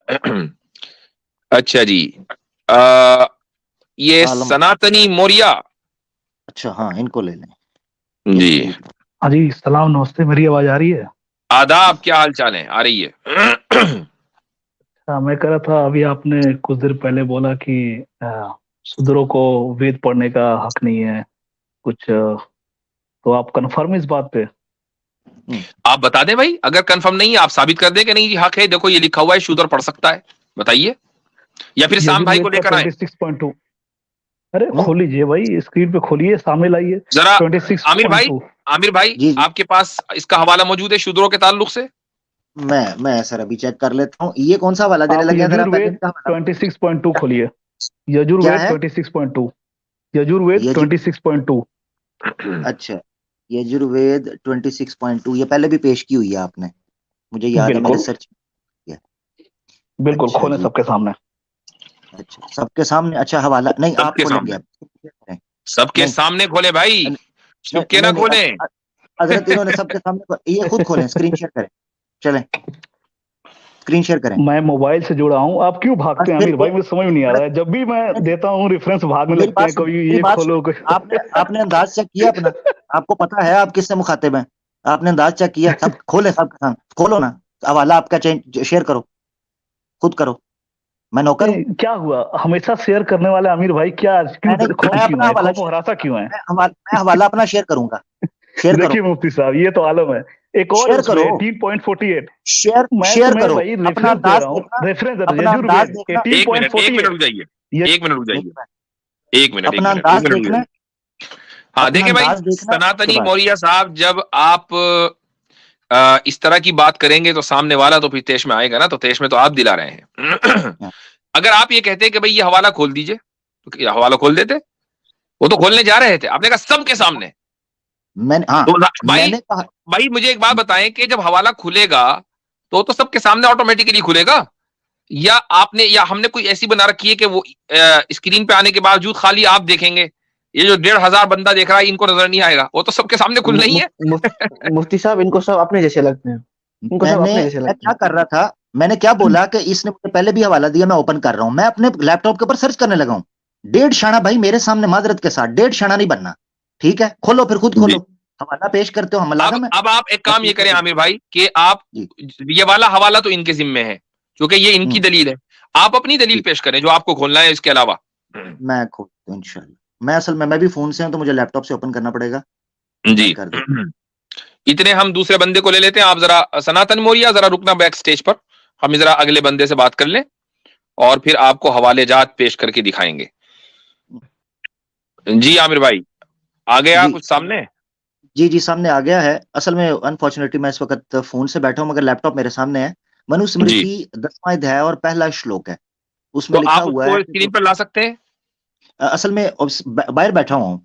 अच्छा जी। आ, ये आलम। सनातनी मौर्य। अच्छा हाँ, इनको ले लें। ये जी। खरीद। हाँ जी, सलाम, नमस्ते। मेरी आवाज आ रही है? आदाब, क्या हाल चाल है? आ रही है? हाँ, मैं कह रहा था, अभी आपने कुछ देर पहले बोला कि शूद्रों को वेद पढ़ने का हक नहीं है कुछ, तो आप कंफर्म इस बात पे? आप बता दें भाई, अगर कंफर्म नहीं है आप साबित कर दें कि नहीं जी हक है, देखो ये लिखा हुआ है शूद्र पढ़ सकता है, बताइए। या फिर शाम भाई को यजुर्वेद का लेकर आए। 26.2। अरे हम्म, खोल लीजिए भाई, स्क्रीन पे खोलिए, सामने लाइए। जरा। आमिर भाई, 26.2। आमिर भाई, जी जी। आपके पास इसका हवाला मौजूद है शूद्रों के ताल्लुक से? मैं सर अभी चेक कर लेता हूँ, ये कौन सा वाला देने आप लगे हैं सर? आप पहले यजुर्वेद इनका वाला 26.2 खोलिए। क्या यजुर्वेद है? 26.2। यजुर्वेद ये जो 26.2। अच्छा, यजुर्वेद 26.2, ये पहले भी पेश की हुई है आपने, मुझे याद है, मैंने बिल्कुल। सर्च किया। बिल्कुल, अच्छा खोलें जी। सबके सामने। अच्छा सबके सामने, अच्छा हवाला नहीं आप सबके खोलेंगे सामने। अब? नहीं सबके नहीं सामने खोले भाई, नहीं छुप के ना नहीं, खोले। हजरत इन्होंने सबके सामने, ये खुद खोलें, स्क्रीन शेयर करें। चलें, स्क्रीन शेयर करें। मैं मोबाइल से जुड़ा हूँ, आप क्यों बस भागते हैं फिर आमिर भाई? मुझे समझ में नहीं आ रहा है, जब भी मैं नहीं, देता हूँ रेफरेंस भागने मेरी लगते बात हैं, सुने, कभी मेरी ये बात खोलो सुने। आपने आपने अंदाज चेक किया अपना? आपको पता है आप किससे मुखातिब हैं? आपने अंदाज चेक किया? सब खोले, सबके सामने खोलो ना। हवाला आपका चेंज शेयर करो, खुद करो। मैं नौकर हूँ? क्या हुआ? हमेशा शेयर करने वाले आमिर भाई, क्या क्यों, मैंने खौफ मैं क्यों अपना है? हवाला खौफ शेयर हरासा क्यों है? मैं हवाला अपना शेयर करूंगा। शेयर करो, देखिए मुफ्ती साहब, ये तो आलम है। एक और है शेयर उसमें करो, 18.48। शेयर मैं शेयर तुम्हें करो। भाई अपना रेफरेंस दे अंदाज रहा हूँ, देखना, रेफरेंस अपना अंदाज यजुर्वेद देखना। एक मिनट रुक 18.48। जाइए, एक मिनट रुक मेरी जाइए। बात, एक मिनट, एक अपना मिनट, एक अंदाज मिनट रुक देखना, जाइए। हाँ अपना देखिए भाई, अंदाज देखना उसके सनातनी बाद। मौर्य साहब, जब आप इस तरह की बात करेंगे तो सामने वाला तो फिर तेश में आएगा ना, तो तेश में तो आप दिला रहे हैं। हाँ, अगर आप ये कहते हैं कि भाई ये हवाला खोल दीजिए, तो क्या हवाला खोल देते? वो तो खोलने जा रहे थे, आपने कहा सबके सामने। मैंने हाँ, तो भाई, मैंने कहा। भाई मुझे एक बात बताएं कि जब हवाला खुलेगा तो सबके सामने ऑटोमेटिकली खुलेगा, या आपने, या हमने कोई ऐसी बना रखी है कि वो स्क्रीन पे आने के बावजूद खाली आप देखेंगे, ये जो 1,500 बंदा देख रहा है इनको नजर नहीं आएगा? वो तो सबके सामने खुलना ही है। मुफ्ती साहब, इनको सब अपने जैसे लगते हैं। इनको सब अपने जैसे मैं लगते क्या हैं। कर रहा था, मैंने क्या बोला कि इसने मुझे पहले भी हवाला दिया, मैं ओपन कर रहा हूं, मैं अपने लैपटॉप के ऊपर सर्च करने लगा हूं। 1.5 भाई मेरे सामने, माजरत के साथ 1.5 नहीं बनना। ठीक है, खोलो फिर, खुद जी। खोलो। हवाला पेश करते हो, हम अब मुलाजम है। अब आप एक मैं काम ये पेश कर करें दूं। आमिर भाई कि आप, जी। ये वाला हवाला तो इनके जिम्मे है क्योंकि ये इनकी हम्म। दलील है। आप अपनी दलील जी, पेश करें जो आपको खोलना है इसके अलावा। मैं खोलता हूं इंशाल्लाह। मैं असल में, मैं भी फोन से हूं तो मुझे लैपटॉप से ओपन करना पड़ेगा। मैं जी। कर देता इतने हम दूसरे बंदे को ले लेते हैं, आप जरा सनातन मौर्य जरा रुकना बैक स्टेज पर, हम जरा अगले बंदे से बात कर लें और फिर आपको हवालेजात पेश करके दिखाएंगे। हूं। जी आमिर भाई, आ गया जी कुछ सामने? जी जी, सामने आ गया है। असल में अनफॉर्चुनेटली मैं इस वक्त फोन से बैठा हूं, मगर लैपटॉप मेरे सामने है। जी, मनुस्मृति 10वां अध्याय और पहला श्लोक है। तो उसमें लिखा आप हुआ है उसको कि स्क्रीन पर ला सकते हैं? असल में बाहर बैठा हुआ हूँ।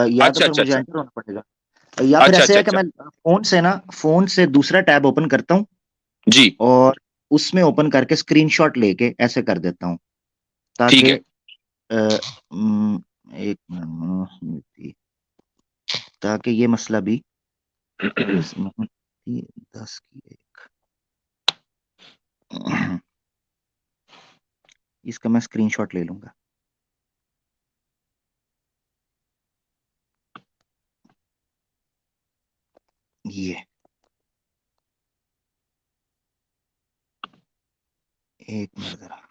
या तो अच्छा फिर अच्छा मुझे अच्छा। एंटर होना पड़ेगा, या फिर अच्छा ऐसे अच्छा है कि अच्छा। मैं फोन से दूसरा टैब ओपन करता हूँ जी। और उसमें ओपन करके स्क्रीनशॉट लेके ऐसे कर देता हूँ, ठीक ताकि है। एक मिनट, ताकि ये मसला भी 10 की एक इसका मैं स्क्रीनशॉट ले लूंगा। ये एक मिनट जरा।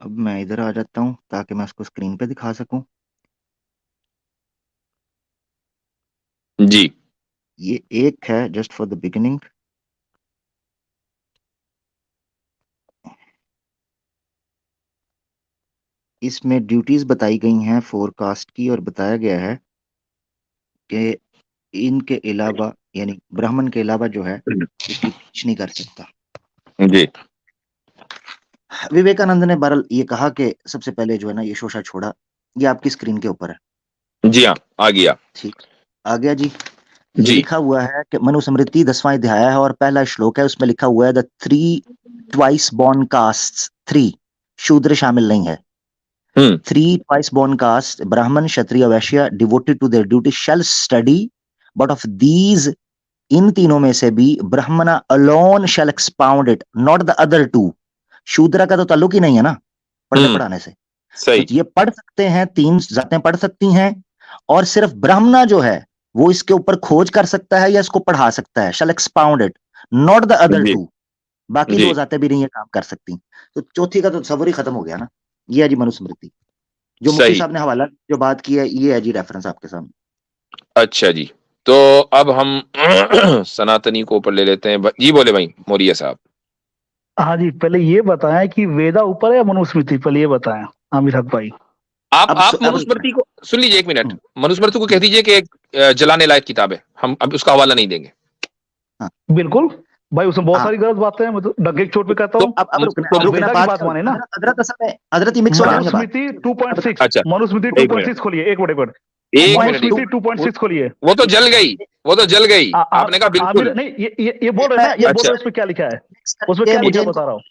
अब मैं इधर आ जाता हूँ ताकि मैं उसको स्क्रीन पे दिखा सकूं। जी। ये एक है जस्ट फॉर द बिगिनिंग। इसमें ड्यूटीज बताई गई हैं फोरकास्ट की, और बताया गया है कि इनके अलावा, यानी ब्राह्मण के अलावा जो है, इसकी कुछ नहीं कर सकता। जी। विवेकानंद ने बहरहाल ये कहा कि सबसे पहले जो है ना, ये शोषा छोड़ा। ये आपकी स्क्रीन के ऊपर है। जी हाँ, आ गया। ठीक, आ गया जी। ये जी। लिखा हुआ है कि मनुस्मृति 10वां अध्याय है और पहला श्लोक है। उसमें लिखा हुआ है the three twice born caste, three, शूद्र शामिल नहीं है। Three twice born castes, Brahman, Kshatriya, Vaishya, devoted to their duty shall study, but of these, इन तीनों में से भी ब्राह्मणा alone shall expound it, not the other two. शूद्र का तो ताल्लुक ही नहीं है ना पढ़ने पढ़ाने से, सही, तो ये पढ़ सकते हैं, तीन जातें पढ़ सकती हैं, और सिर्फ ब्राह्मणा जो है वो इसके ऊपर खोज कर सकता है या इसको पढ़ा सकता है, shall expound it, not the other ji. two. बाकी जी। दो जातें भी नहीं ये काम कर सकती, तो चौथी का तो तस्वर ही खत्म हो गया ना। ये है जी मनुस्मृति, जो मुफ्ती सही। साहब ने हवाला जो बात की है, ये है जी रेफरेंस आपके सामने। अच्छा जी, तो अब हम सनातनी को ऊपर ले लेते हैं। जी बोले भाई मौर्य साहब। हाँ जी, पहले ये बताएं कि वेदा ऊपर है या मनुस्मृति, पहले ये बताएं आमिर हक भाई। आप मनुस्मृति को सुन लीजिए, एक मिनट, मनुस्मृति को कह दीजिए कि एक जलाने लायक किताब है, हम अब उसका हवाला नहीं देंगे। बिल्कुल भाई, उसमें बहुत सारी गलत बातें हैं, मैं तो डगे चोट पे कहता हूँ। वेदा की बात माने ना। हजरत मिक्स हो जाएंगे बात। मनुस्मृति 2.6, अच्छा, मनुस्मृति एक 2.6 खोलिए, एक मिनट, एक मिनट, मनुस्मृति 2.6 खोलिए। वो तो जल गई, वो तो जल गई, आपने कहा बिल्कुल नहीं, ये बोल रहे हैं ना, ये बोल रहे हैं उसमें क्या लिखा है, उसमें क्या लिखा है बता रहा हूँ।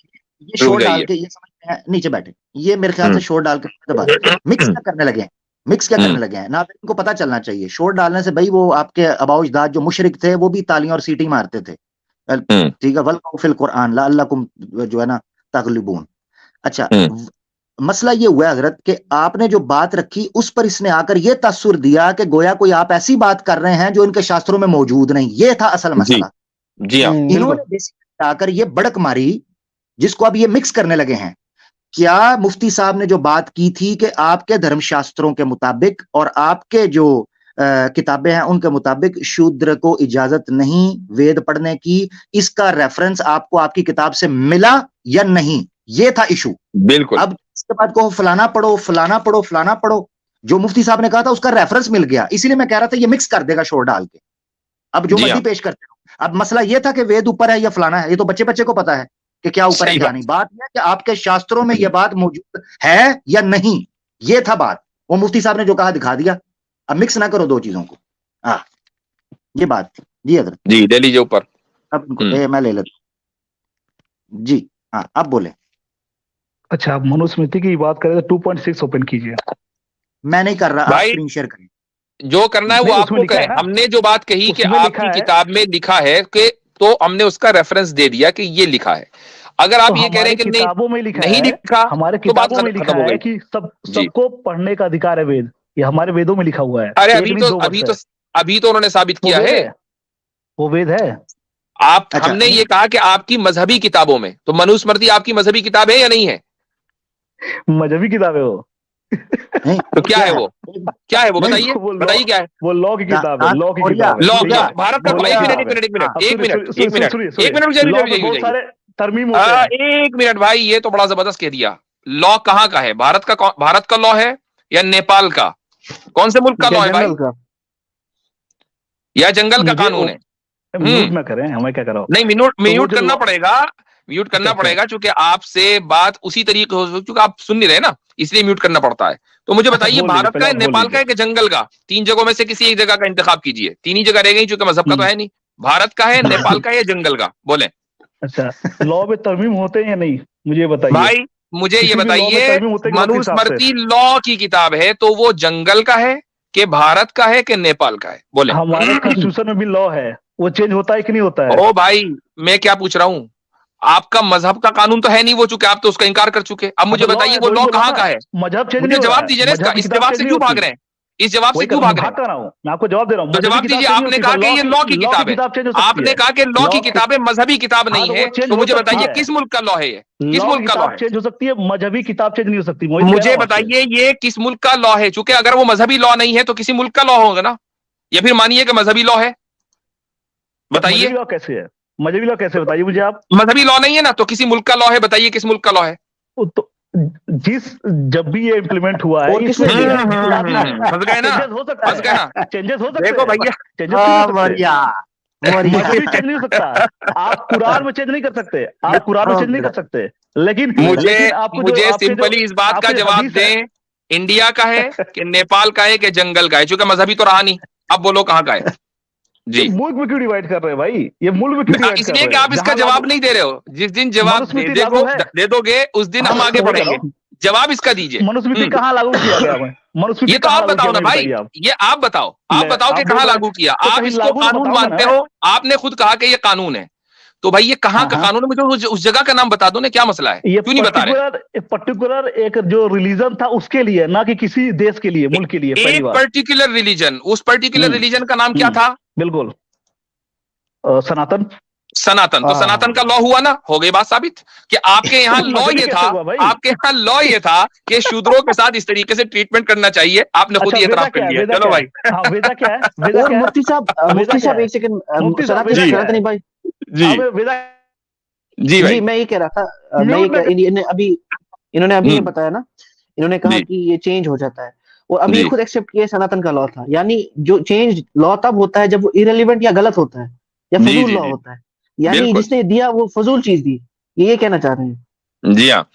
ये शोर डाल के ये समझते हैं, नीचे बैठे, ये मेरे ख्याल से शोर डाल के मिक्स क्या करने लगे हैं, मिक्स क्या करने लगे हैं ना, इनको पता चलना चाहिए। शोर डालने से भाई वो आपके अबाउ अजदाद जो मुशरिक थे वो भी तालियां और सीटी मारते थे, ठीक है, वल फिल कुरान लअल्लकुम जो है ना तगलिबून। अच्छा, मसला ये हुआ हजरत कि आपने जो बात रखी उस पर इसने आकर ये तासुर दिया कि गोया कोई आप ऐसी बात कर रहे हैं जो इनके शास्त्रों में मौजूद नहीं। ये था असल मसला। जी हाँ, इन्होंने बेसिकली आकर ये बड़क मारी, जिसको अब ये मिक्स करने लगे हैं। क्या मुफ्ती साहब ने जो बात की थी कि आपके धर्मशास्त्रों के मुताबिक और आपके जो किताबें हैं उनके मुताबिक शूद्र को इजाजत नहीं वेद पढ़ने की, इसका रेफरेंस आपको आपकी किताब से मिला या नहीं, ये था इशू। बिल्कुल। अब इसके बाद को फलाना पढ़ो फलाना पढ़ो फलाना पढ़ो, जो मुफ्ती साहब ने कहा था उसका रेफरेंस मिल गया, इसीलिए मैं कह रहा था ये मिक्स कर देगा शोर डाल के। अब जो मर्जी पेश करते हो, अब मसला ये था कि वेद ऊपर है या फलाना है, ये तो बच्चे बच्चे को पता है कि क्या ऊपर है क्या नहीं। बात यह कि आपके शास्त्रों में यह बात मौजूद है या नहीं, ये था बात। वो मुफ्ती साहब ने जो कहा दिखा दिया, अब मिक्स ना करो दो चीजों को। हाँ, ये बात थी जी हजरत। जी ले लीजिए ऊपर। अब मैं ले लेता हूं जी। हाँ, अब बोले। अच्छा, आप मनुस्मृति की बात करें तो 2.6 ओपन कीजिए। मैं नहीं कर रहा, आप स्क्रीन शेयर करें, जो करना है वो आपको करें। हमने जो बात कही कि आपकी किताब में लिखा है कि, तो हमने उसका रेफरेंस दे दिया कि ये लिखा है। अगर आप ये कह रहे हैं कि किताबों में लिखा नहीं लिखा, हमारे किताबों में लिखा है कि सबको पढ़ने का अधिकार है वेद, ये हमारे वेदों में लिखा हुआ है। अरे अभी तो उन्होंने साबित किया है वो वेद है। आप हमने ये कहा कि आपकी मजहबी किताबों में, तो मनुस्मृति आपकी मजहबी किताब है या नहीं है? मजहबी किताब है वो। तो क्या है वो, क्या है वो बताइए, बताइए क्या है वो? लॉ की किताब है, लॉ की किताब है। लॉ क्या भारत का? एक मिनट भाई, ये तो बड़ा जबरदस्त कह दिया। लॉ कहाँ का है? भारत का लॉ है या नेपाल का? कौन से मुल्क का लॉ है भाई? या जंगल का कानून है? म्यूट ना करें, हमें क्या करो। नहीं, म्यूट करना पड़ेगा, म्यूट करना पड़ेगा, क्योंकि आपसे बात उसी तरीके हो, क्योंकि आप सुन नहीं रहे ना, इसलिए म्यूट करना पड़ता है। तो मुझे बताइए, भारत का है, नेपाल का है कि जंगल का? 3 जगहों में से किसी एक जगह का इंतखाब कीजिए। 3 ही जगह रह गई, क्योंकि मजहब का तो है नहीं। भारत का है, नेपाल का है या जंगल का? बोले। अच्छा, लॉ में तरमीम होते हैं या नहीं, मुझे बताइए भाई। मुझे ये बताइए, मनुस्मृति लॉ की किताब है, तो वो जंगल का है कि भारत का है कि नेपाल का है? बोले। हमारे कॉन्स्टिट्यूशन में भी लॉ है, वो चेंज होता है कि नहीं होता है? ओ भाई, मैं क्या पूछ रहा हूँ, आपका मजहब का कानून तो है नहीं वो, चुके आप तो उसका इनकार कर चुके। अब मुझे बताइए वो लॉ कहाँ का है? मजहब चेंज मुझे जवाब दीजिए ना इसका। इस जवाब से क्यों भाग रहे हैं? इस जवाब से क्यों भाग रहे हैं? मैं आपको जवाब दे रहा हूँ। तो जवाब दीजिए। आपने कहा कि ये लॉ की किताब है, आपने कहा कि लॉ की किताब है, मजहबी किताब नहीं है। तो मुझे बताइए किस मुल्क का लॉ है ये? किस मुल्क का लॉ है? चेंज हो सकती है, मजहबी किताब चेंज नहीं हो सकती। मुझे बताइए ये किस मुल्क का लॉ है? चूंकि अगर वो मजहबी लॉ नहीं है तो किसी मुल्क का लॉ होगा ना, या फिर मानिए कि मजहबी लॉ है। बताइए लॉ कैसे है? मजहबी लॉ कैसे, बताइए मुझे आप। मजहबी लॉ नहीं है ना, तो किसी मुल्क का लॉ है। बताइए किस मुल्क का लॉ है? तो जब भी ये इम्प्लीमेंट हुआ है, फंस गए ना, फंस गए ना। चेंजेस हो सकते हैं। देखो भैया, चेंज नहीं हो सकता। आप कुरान में चेंज नहीं कर सकते, आप कुरान में चेंज नहीं कर सकते। लेकिन मुझे सिंपली इस बात का जवाब दें, इंडिया का है कि नेपाल का है कि जंगल का है? चूंकि मजहबी तो रहा नहीं, अब बोलो कहाँ का है जी? मुल्क में क्यों डिवाइड कर रहे हैं भाई? ये मुल्क में क्यों डिवाइड कर रहे हैं? इसलिए कि आप इसका जवाब नहीं दे रहे हो। जिस दिन जवाब दे दोगे उस दिन हम आगे बढ़ेंगे। जवाब इसका दीजिए। मनुस्मृति कहाँ लागू किया गया है? मनुस्मृति ये तो कहाँ आप लागू बताओ किया, ना भाई, बताइए आप। ये आप बताओ कि आप कहाँ बोल लागू किया। तो आप कहीं इसको लागू कानून बताओ ना। मानते हो, आपने खुद कहा कि ये कानून है, तो भाई ये कहाँ हाँ, का हाँ। कानून है? मुझे उस जगह का नाम बता दो ना, क्या मसला है, ये क्यों नहीं बता रहे? पर्टिकुलर एक जो रिलीजन था उसके लिए, ना कि किसी देश के लिए, मुल्क के लिए, पहली एक बात। पर्टिकुलर रिलीजन, उस पर्टिकुलर रिलीजन का नाम क्या हम्म, था? बिल्कुल, सनातन। सनातन। तो सनातन का लॉ हुआ ना, हो गई बात साबित कि आपके यहाँ लॉ मजहबी ये था, कैसे हुआ भाई? आपके यहाँ लॉ ये था कि शूद्रों के साथ इस तरीके से ट्रीटमेंट करना चाहिए, आपने खुद अच्छा, ही वेदा एतराफ क्या कर है? लिया। वेदा चलो क्या भाई। है? हाँ, वेदा क्या है? वेदा और क्या है? मुफ्ती वेदा क्या साहब है? एक सेकंड, मुफ्ती साहब, वेदा क्या है? सनातनी भाई, जी हाँ, वेदा जी भाई। जी मैं ये कह रहा था, मैं ये म्यूट में इन्होंने अभी ये हम्म, बताया ना, इन्होंने कहा जी कि ये चेंज हो जाता है, और अभी ये जी खुद एक्सेप्ट किया सनातन का लॉ था, यानी जो चेंज लॉ तब होता है जब वो इरेलीवेंट या गलत होता है या जी फजूल जी लॉ जी होता है, यानी बिल्कुल। जिसने दिया वो फजूल चीज दी, ये कहना चाह रहे हैं, जी हाँ,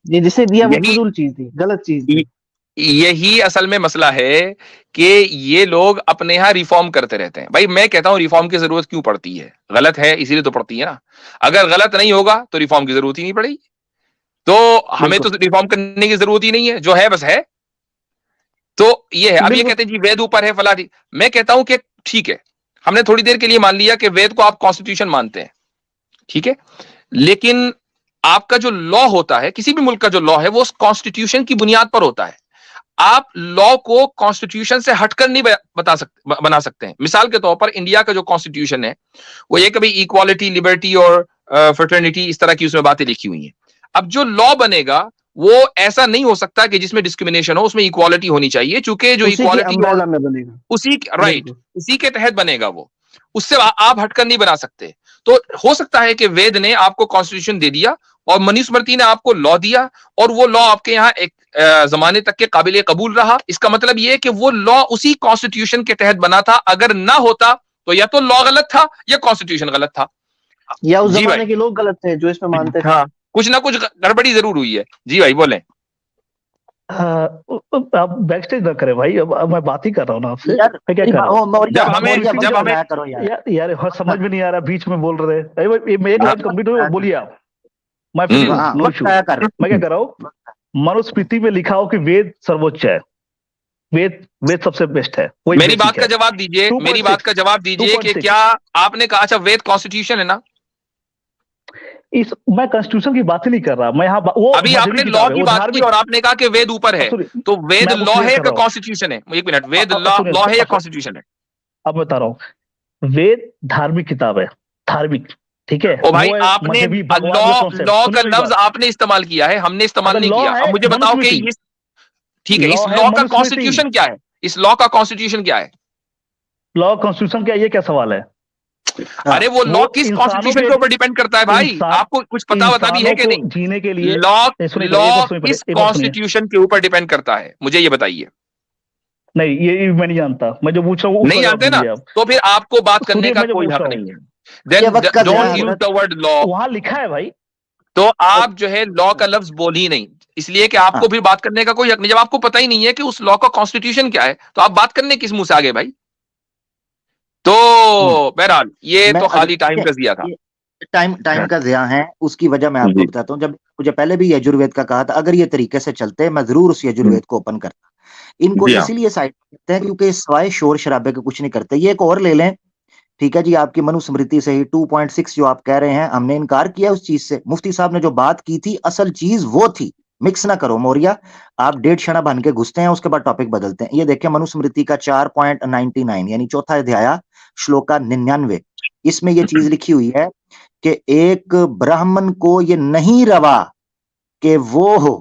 ये जिसने दिया वो यही फजूल चीज दी, गलत चीज दी। यही असल में मसला है कि ये लोग अपने यहाँ रिफॉर्म करते रहते हैं। भाई मैं कहता हूं रिफॉर्म की जरूरत क्यों पड़ती है? गलत है इसीलिए तो पड़ती है ना। अगर गलत नहीं होगा तो रिफॉर्म की जरूरत ही नहीं पड़ेगी। तो हमें तो बिल्कुल रिफॉर्म करने की जरूरत ही नहीं है, जो है बस है। तो ये है। अब ये बिल्कुल। कहते हैं जी वेद ऊपर है फलादी। मैं कहता हूं कि ठीक है, हमने थोड़ी देर के लिए मान लिया कि वेद को आप कॉन्स्टिट्यूशन मानते हैं, ठीक है, लेकिन आपका जो लॉ होता है, किसी भी मुल्क का जो लॉ है, वो उस कॉन्स्टिट्यूशन की बुनियाद पर होता है। आप लॉ को कॉन्स्टिट्यूशन से हटकर नहीं बना सकते हैं। मिसाल के तौर पर इंडिया का जो कॉन्स्टिट्यूशन है, वो ये कभी इक्वालिटी, लिबर्टी और फ्रेटर्निटी इस तरह की उसमें बातें लिखी हुई हैं। अब जो लॉ बनेगा वो ऐसा नहीं हो सकता कि जिसमें डिस्क्रिमिनेशन हो, उसमें इक्वालिटी होनी चाहिए, चूंकि जो उसी की इक्वालिटी और अम्ब्रेला में बनेगा। उसी राइट बिल्कुल उसी के तहत बनेगा वो, उससे आप हटकर नहीं बना सकते। तो हो सकता है कि वेद ने आपको कॉन्स्टिट्यूशन दे दिया और मनुस्मृति ने आपको लॉ दिया, और वो लॉ आपके यहाँ एक जमाने तक के काबिल कबूल रहा। इसका मतलब ये है कि वो लॉ उसी कॉन्स्टिट्यूशन के तहत बना था। अगर ना होता तो या तो लॉ गलत था या कॉन्स्टिट्यूशन गलत था। या उस जी भाई, जमाने के लोग गलत थे जो इसमें मानते थे। हाँ, कुछ ना कुछ गड़बड़ी जरूर हुई है। जी भाई बोलें। आप बैक स्टेज ना करें भाई, अब मैं बात ही कर रहा हूँ ना आपसे। यार मैं क्या कर रहा हूँ? जब हमें बताया करो यार। यार समझ में नहीं आ रहा, बीच में बोल रहे हैं। मैं एक लाइन कंप्लीट हो, बोलिए आप, मैं फिर नो इशू। मैं क्या कर रहा हूँ, मनुस्मृति में लिखा हो कि वेद सर्वोच्च है, वेद सबसे बेस्ट है। मेरी बात का जवाब दीजिए, मेरी बात का जवाब दीजिए कि क्या आपने कहा अच्छा वेद कॉन्स्टिट्यूशन है ना? मैं कॉन्स्टिट्यूशन की बात ही नहीं कर रहा, मैं यहाँ वो अभी आपने लॉ की बात की और आपने कहा कि वेद ऊपर है, तो वेद लॉ है या कॉन्स्टिट्यूशन है? एक मिनट, वेद लॉ है या कॉन्स्टिट्यूशन है? अब बता रहा हूँ, वेद धार्मिक किताब है, धार्मिक, ठीक है। ओ भाई आपने लॉ का लफ्ज आपने इस्तेमाल किया है, हमने इस्तेमाल नहीं किया। अब मुझे बताओ कि ये ठीक है, इस लॉ का कॉन्स्टिट्यूशन क्या है? इस लॉ का कॉन्स्टिट्यूशन क्या है? लॉ कॉन्स्टिट्यूशन क्या, ये क्या सवाल है? अरे वो लॉ किस कॉन्स्टिट्यूशन के ऊपर डिपेंड करता है भाई? आपको कुछ पता भी है कि नहीं? जीने के लिए लॉ किस कॉन्स्टिट्यूशन के ऊपर डिपेंड करता है, मुझे ये बताइए। नहीं, ये मैं नहीं जानता, मैं जो पूछ रहा हूँ नहीं जानते ना, तो फिर आपको बात करने का कोई हक नहीं है। Then don't use the word law। वहां लिखा है भाई, तो आप जो है लॉ का लफ्ज बोल ही नहीं, इसलिए कि आपको फिर बात करने का कोई हक नहीं। जब आपको पता ही नहीं है कि उस लॉ का कॉन्स्टिट्यूशन क्या है, तो आप बात करने किस मुंह से आगे भाई? तो बहरहाल ये तो खाली टाइम का जिया था। टाइम का जिया है। उसकी वजह मैं आपको बताता हूँ। जब मुझे पहले भी यजुर्वेद का कहा था, अगर ये तरीके से चलते मैं जरूर उस यजुर्वेद को ओपन करता। इनको इसीलिए साइड करते हैं क्योंकि सिवाय शोर शराबे के कुछ नहीं करते। ये एक और ले लें, ठीक है जी, आपकी मनुस्मृति से ही 2.6 जो आप कह रहे हैं, हमने इनकार किया उस चीज से। मुफ्ती साहब ने जो बात की थी, असल चीज वो थी। मिक्स ना करो मौर्या, आप 1.5 क्षण बन के घुसते हैं, उसके बाद टॉपिक बदलते हैं। ये देखिए मनुस्मृति का 4.99 यानी चौथा अध्याय श्लोका 99, इसमें ये चीज लिखी हुई है कि एक ब्राह्मण को ये नहीं रवा कि वो हो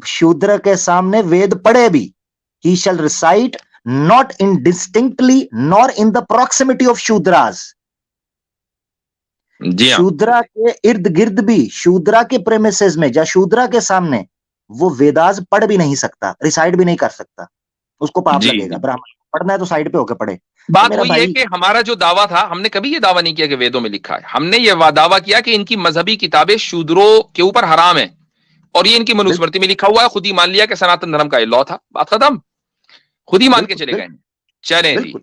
शूद्र के सामने वेद पढ़े भी। He shall recite not indistinctly nor in the proximity of shudras। शूद्रा के इर्द गिर्द भी, शूद्रा के प्रेमिसेस में या शूद्रा के सामने वो वेदास पढ़ भी नहीं सकता, रिसाइट भी नहीं कर सकता, उसको पाप लगेगा। ब्राह्मण पढ़ना है तो साइड पे होकर पढ़े। बात वही है कि हमारा जो दावा था, हमने कभी ये दावा नहीं किया कि वेदों में लिखा है। हमने ये दावा किया कि इनकी मजहबी किताबें शूद्रों के ऊपर हराम है, और ये इनकी मनुस्मृति में लिखा हुआ है। खुद ही मान लिया कि सनातन धर्म का ये लॉ था, बात खत्म, खुद ही मान के चले गए। चलें जी।